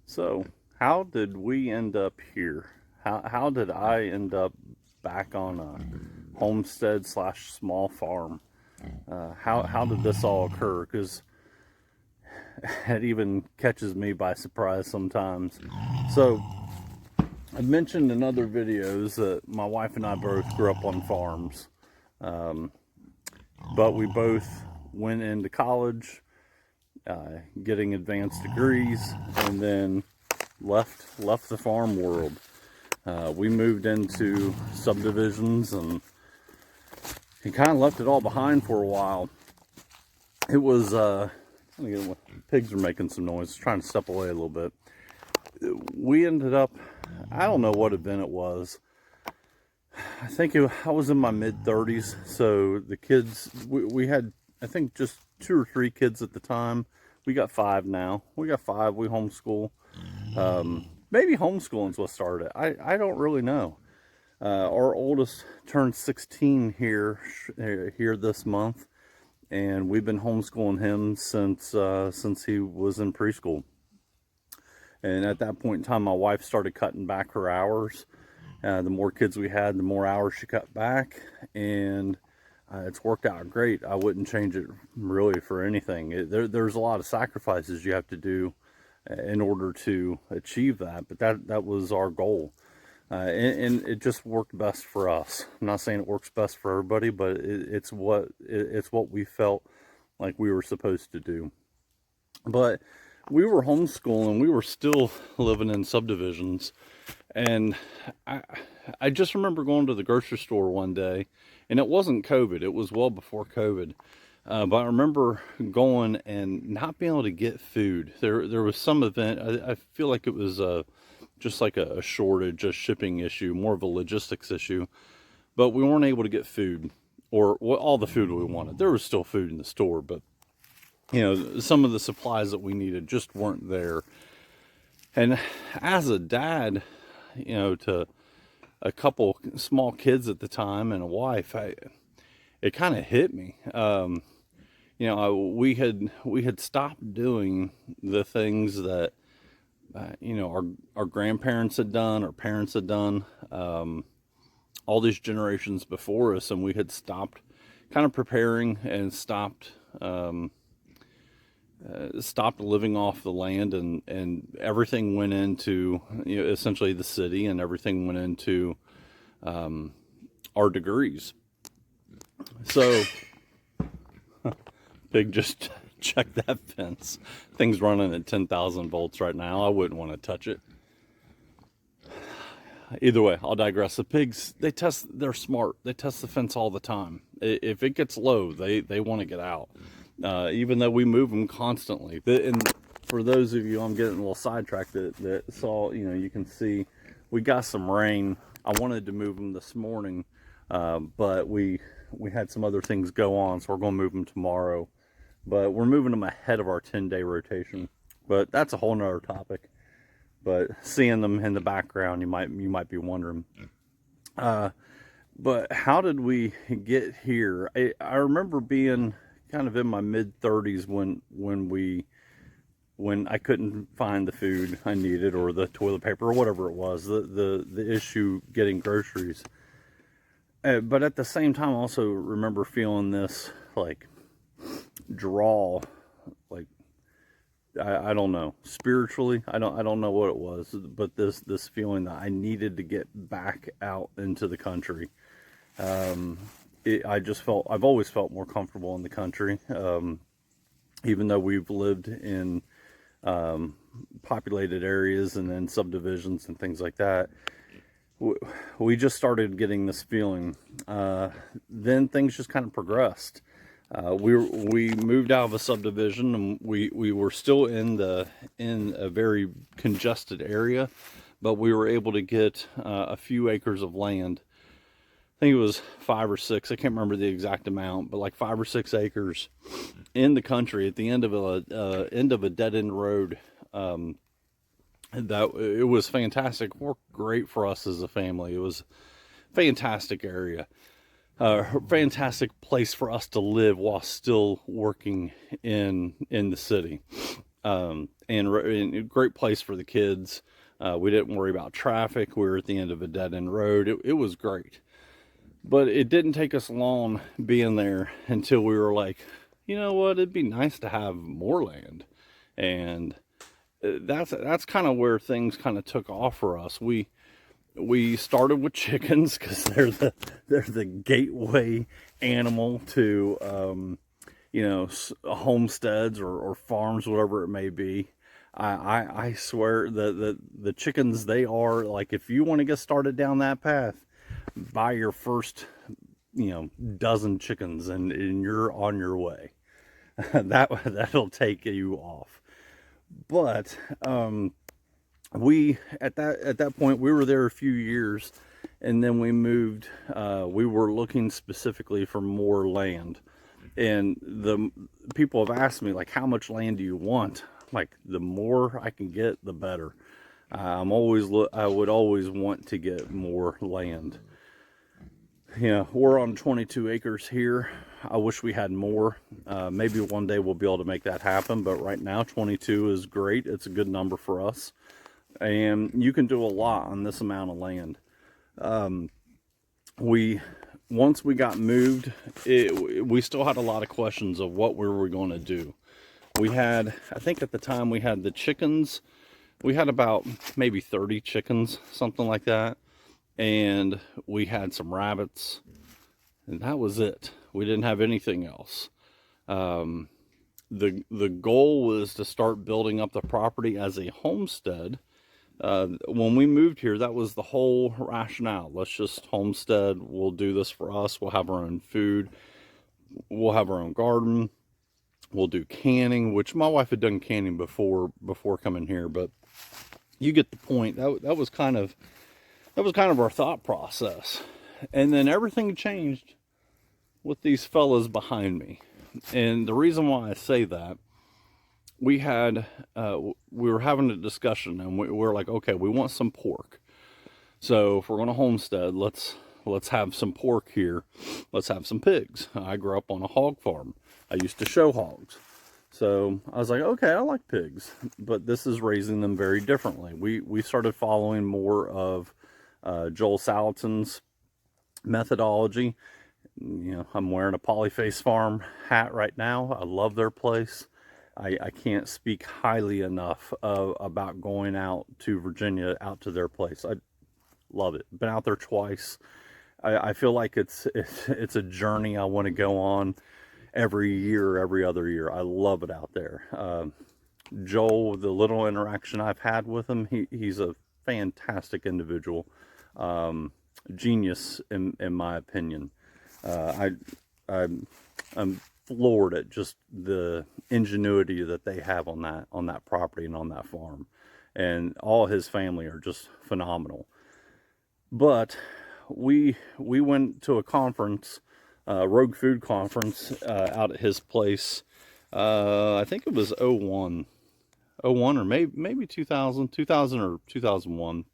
So, how did we end up here? How did I end up back on a homestead slash small farm? How did this all occur? Because it even catches me by surprise sometimes. So, I mentioned in other videos that my wife and I both grew up on farms, um, but we both went into college, getting advanced degrees, and then left the farm world. We moved into subdivisions and kind of left it all behind for a while. It was pigs are making some noise, trying to step away a little bit. We ended up, I don't know what event it was. I was in my mid-30s, so the kids, we had, I think, just 2 or 3 kids at the time. We got 5 now. We got 5. We homeschool. Maybe homeschooling's what started it. I don't really know. Our oldest turned 16 here this month, and we've been homeschooling him since he was in preschool. And at that point in time, my wife started cutting back her hours. The more kids we had, the more hours she cut back, and it's worked out great. I wouldn't change it really for anything. There's a lot of sacrifices you have to do in order to achieve that, but that was our goal. And it just worked best for us. I'm not saying it works best for everybody, but it's what we felt like we were supposed to do. But we were homeschooling, we were still living in subdivisions, and I just remember going to the grocery store one day, and it wasn't COVID, it was well before COVID. But I remember going and not being able to get food. There was some event, I feel like it was just like a shortage, a shipping issue, more of a logistics issue. But we weren't able to get food, or all the food we wanted. There was still food in the store, but some of the supplies that we needed just weren't there. And as a dad, to a couple small kids at the time and a wife, it kind of hit me. We had stopped doing the things that our grandparents had done, our parents had done, all these generations before us, and we had stopped kind of preparing and stopped living off the land, and everything went into essentially the city, and everything went into our degrees. So pig just check that fence. Thing's running at 10,000 volts right now. I wouldn't want to touch it. Either way, I'll digress. The pigs, they're smart. They test the fence all the time. If it gets low, they want to get out. Even though we move them constantly. And for those of you, I'm getting a little sidetracked that saw, you can see we got some rain. I wanted to move them this morning, but we had some other things go on, so we're going to move them tomorrow. But we're moving them ahead of our 10-day rotation. But that's a whole nother topic. But seeing them in the background, you might be wondering. But how did we get here? I remember being kind of in my mid-30s when I couldn't find the food I needed, or the toilet paper, or whatever it was, the issue getting groceries. But at the same time, I also remember feeling this like draw, like I don't know, spiritually, I don't know what it was, but this feeling that I needed to get back out into the country. I've always felt more comfortable in the country, even though we've lived in populated areas and then subdivisions and things like that. We just started getting this feeling. Then things just kind of progressed. We moved out of a subdivision, and we were still in a very congested area, but we were able to get a few acres of land. I think it was 5 or 6. I can't remember the exact amount, but like 5 or 6 acres in the country at the end of a dead end road. That it was fantastic. Worked great for us as a family. It was a fantastic area. Fantastic place for us to live while still working in the city. and a great place for the kids. We didn't worry about traffic. We were at the end of a dead-end road. It was great. But it didn't take us long being there until we were like, you know what, it'd be nice to have more land. And that's kind of where things kind of took off for us. We started with chickens because they're the gateway animal to homesteads or farms, whatever it may be. I swear the chickens, they are like, if you want to get started down that path, buy your first dozen chickens and you're on your way. That'll take you off. But we at that point, we were there a few years, and then we moved. We were looking specifically for more land, and the people have asked me, like, how much land do you want? Like, the more I can get, the better. I would always want to get more land. We're on 22 acres here. I wish we had more. Maybe one day we'll be able to make that happen, but right now 22 is great. It's a good number for us, and you can do a lot on this amount of land. Once we got moved, we still had a lot of questions of what we were going to do. We had, I think at the time, we had the chickens. We had about maybe 30 chickens, something like that. And we had some rabbits, and that was it. We didn't have anything else. The goal was to start building up the property as a homestead. When we moved here, that was the whole rationale. Let's just homestead. We'll do this for us. We'll have our own food. We'll have our own garden. We'll do canning, which my wife had done canning before coming here, but you get the point. That was kind of our thought process. And then everything changed with these fellas behind me. And the reason why I say that, we were having a discussion, and we were like, okay, we want some pork. So if we're going to homestead, let's have some pork here. Let's have some pigs. I grew up on a hog farm. I used to show hogs. So I was like, okay, I like pigs, but this is raising them very differently. We started following more of Joel Salatin's methodology. I'm wearing a Polyface Farm hat right now. I love their place. I can't speak highly enough about going out to Virginia, out to their place. I love it. Been out there twice. I feel like it's a journey I want to go on every year, every other year. I love it out there. Joel, the little interaction I've had with him, he's a fantastic individual. Genius in my opinion. I'm floored at just the ingenuity that they have on that property and on that farm, and all his family are just phenomenal. But we went to a conference, Rogue Food Conference, out at his place. I think it was 01 or maybe 2000 or 2001.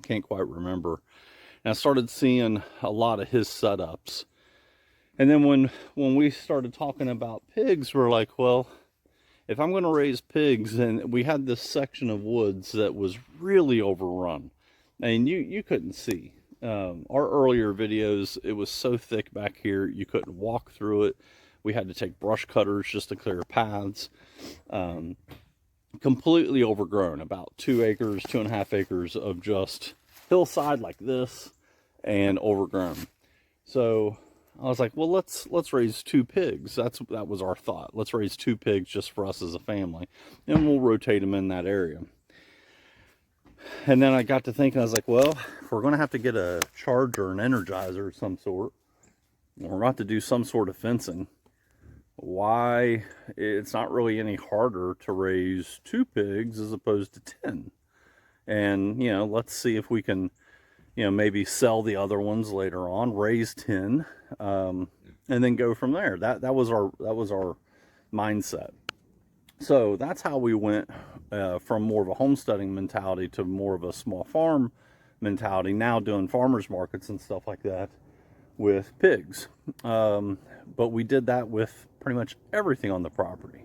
Can't quite remember. And I started seeing a lot of his setups. And then when we started talking about pigs, we're like, well, if I'm going to raise pigs, and we had this section of woods that was really overrun, and you couldn't see. Our earlier videos, it was so thick back here, you couldn't walk through it. We had to take brush cutters just to clear paths. Completely overgrown, about 2.5 acres of just hillside like this, and overgrown. So I was like, well, let's raise 2 pigs. That was our thought. Let's raise 2 pigs just for us as a family, and we'll rotate them in that area. And then I got to thinking, I was like, well, if we're going to have to get a charger, an energizer of some sort, we're going to have to do some sort of fencing. Why? It's not really any harder to raise 2 pigs as opposed to 10. And, let's see if we can, maybe sell the other ones later on, raise 10, and then go from there. That was our mindset. So that's how we went from more of a homesteading mentality to more of a small farm mentality, now doing farmers markets and stuff like that with pigs. But we did that with pretty much everything on the property.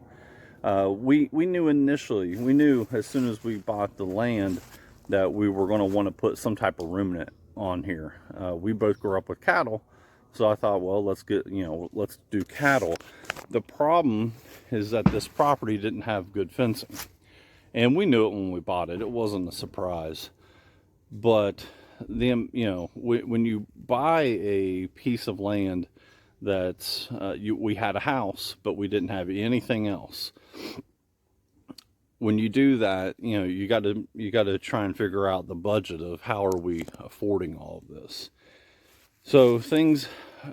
We knew initially, we knew as soon as we bought the land that we were going to want to put some type of ruminant on here. We both grew up with cattle, so I thought, well, let's do cattle. The problem is that this property didn't have good fencing, and we knew it when we bought it. It wasn't a surprise, but when you buy a piece of land that's we had a house, but we didn't have anything else. When you do that, you got to try and figure out the budget of how are we affording all of this. So things,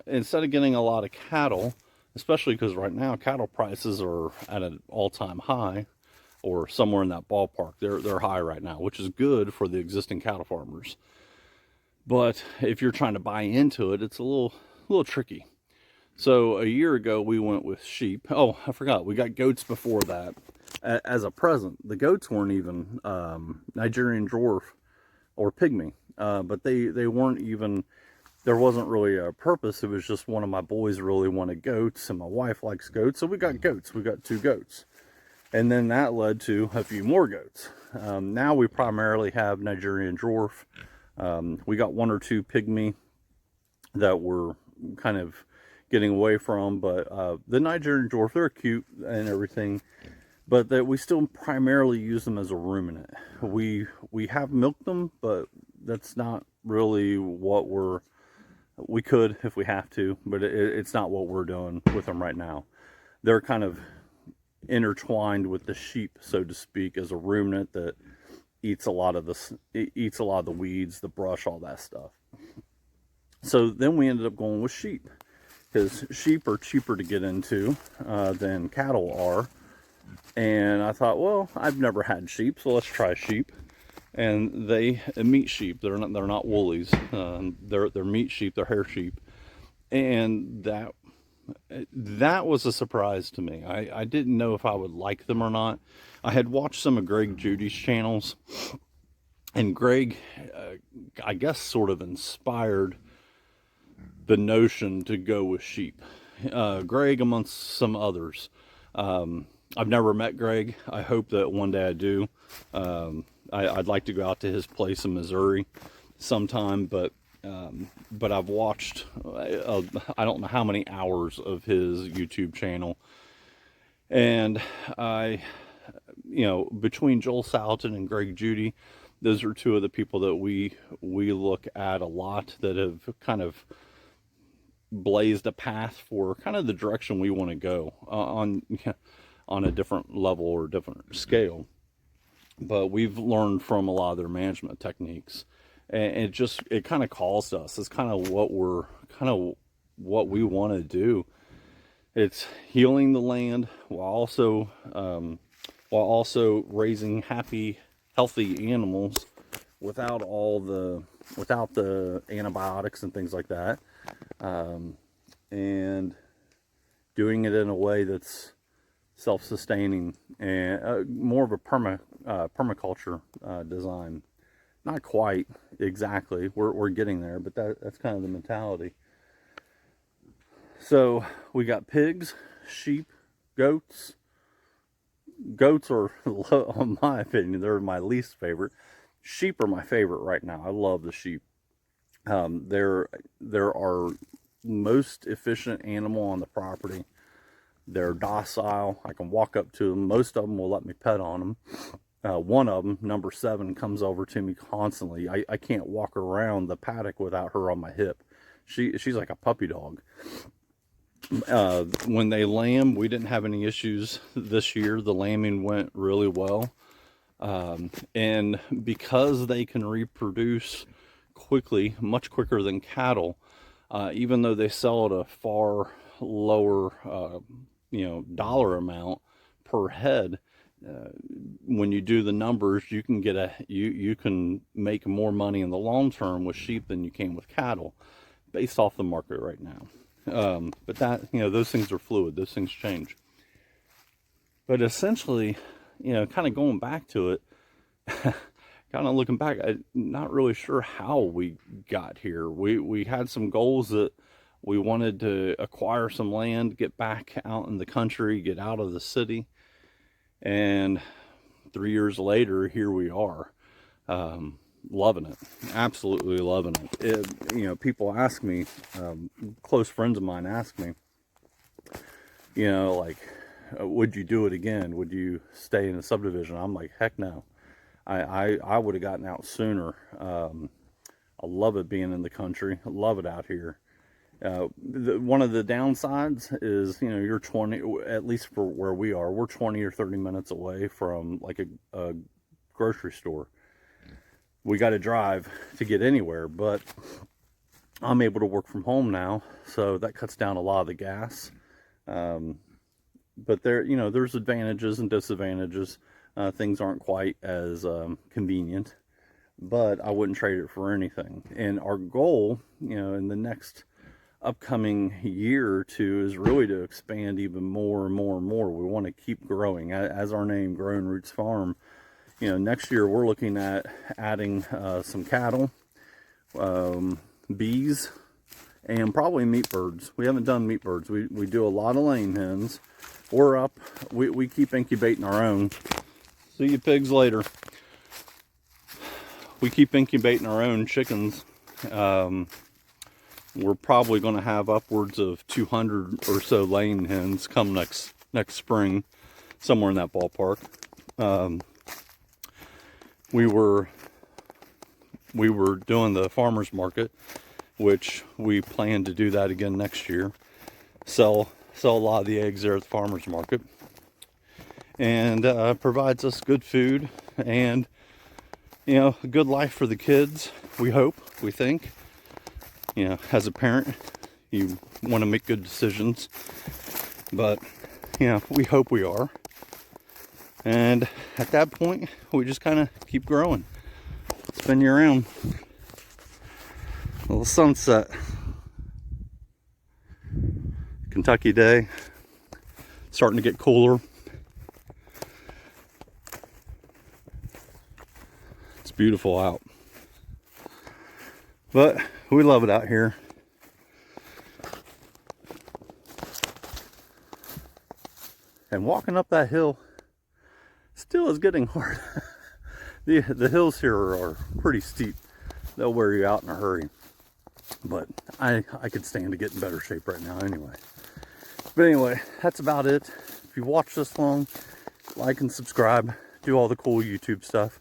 instead of getting a lot of cattle, especially because right now cattle prices are at an all-time high, or somewhere in that ballpark. They're high right now, which is good for the existing cattle farmers. But if you're trying to buy into it, it's a little tricky. So a year ago we went with sheep. Oh, I forgot, we got goats before that as a present. The goats weren't even Nigerian dwarf or pygmy, but they weren't even. There wasn't really a purpose. It was just one of my boys really wanted goats, and my wife likes goats, so we got goats. We got 2 goats, and then that led to a few more goats. Now we primarily have Nigerian dwarf. We got 1 or 2 pygmy that we're kind of getting away from, but the Nigerian dwarf, they're cute and everything, but that we still primarily use them as a ruminant. We have milked them, but that's not really what we could if we have to, but it's not what we're doing with them right now. They're kind of intertwined with the sheep, so to speak, as a ruminant that eats a lot of the weeds, the brush, all that stuff. So then we ended up going with sheep, because sheep are cheaper to get into than cattle are. And I thought, well, I've never had sheep, so let's try sheep. And they meat sheep. They're not woolies. They're meat sheep. They're hair sheep. And that was a surprise to me. I didn't know if I would like them or not. I had watched some of Greg Judy's channels, and Greg, I guess, sort of inspired the notion to go with sheep. Greg, amongst some others. I've never met Greg. I hope that one day I do. I'd like to go out to his place in Missouri sometime, but I've watched I don't know how many hours of his YouTube channel, and between Joel Salatin and Greg Judy, those are 2 of the people that we look at a lot, that have kind of blazed a path for kind of the direction we want to go on a different level or different scale. But we've learned from a lot of their management techniques, and it kind of calls to us. It's kind of what we want to do. It's healing the land while also raising happy, healthy animals without the antibiotics and things like that, and doing it in a way that's self-sustaining and more of a permaculture design. Not quite exactly. We're getting there, but that's kind of the mentality. So we got pigs, sheep, goats. Goats are, in my opinion, they're my least favorite. Sheep are my favorite right now. I love the sheep. They're our most efficient animal on the property. They're docile. I can walk up to them. Most of them will let me pet on them. One of them, number 7, comes over to me constantly. I can't walk around the paddock without her on my hip. She's like a puppy dog. When they lamb, we didn't have any issues this year. The lambing went really well. And because they can reproduce quickly, much quicker than cattle, even though they sell at a far lower dollar amount per head, when you do the numbers, you can you can make more money in the long term with sheep than you can with cattle, based off the market right now. But that, those things are fluid. Those things change. But essentially, kind of going back to it, kind of looking back, I'm not really sure how we got here. We had some goals that we wanted to acquire some land, get back out in the country, get out of the city. And 3 years later, here we are. Loving it, absolutely loving it. You know, people ask me, close friends of mine ask me, you know, like, would you do it again? Would you stay in the subdivision? I'm like, heck no. I would have gotten out sooner. I love it being in the country. I love it out here. One of the downsides is, you know, you're 20, at least for where we are, we're 20 or 30 minutes away from like a grocery store. We got to drive to get anywhere, but I'm able to work from home now, so that cuts down a lot of the gas. But there, you know, there's advantages and disadvantages. Things aren't quite as convenient, but I wouldn't trade it for anything. And our goal, you know, in the next upcoming year or two is really to expand even more and more and more. We want to keep growing as our name, Growing Roots Farm. You know, next year we're looking at adding some cattle, bees, and probably meat birds. We haven't done meat birds. We do a lot of laying hens. We're up. We keep incubating our own. See you pigs later. We keep incubating our own chickens. We're probably going to have upwards of 200 or so laying hens come next spring, somewhere in that ballpark. We were doing the farmers market, which we plan to do that again next year. Sell a lot of the eggs there at the farmers market, and provides us good food and, you know, a good life for the kids. We hope, we think. You know, as a parent, you want to make good decisions, but, you know, we hope we are. And at that point, we just kind of keep growing, spin you around. A little sunset, Kentucky day, starting to get cooler. It's beautiful out, but we love it out here. And walking up that hill still is getting hard. The hills here are pretty steep. They'll wear you out in a hurry. But I could stand to get in better shape right now anyway. But anyway, that's about it. If you watched this long, like and subscribe. Do all the cool YouTube stuff.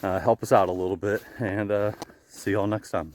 Help us out a little bit. And see y'all next time.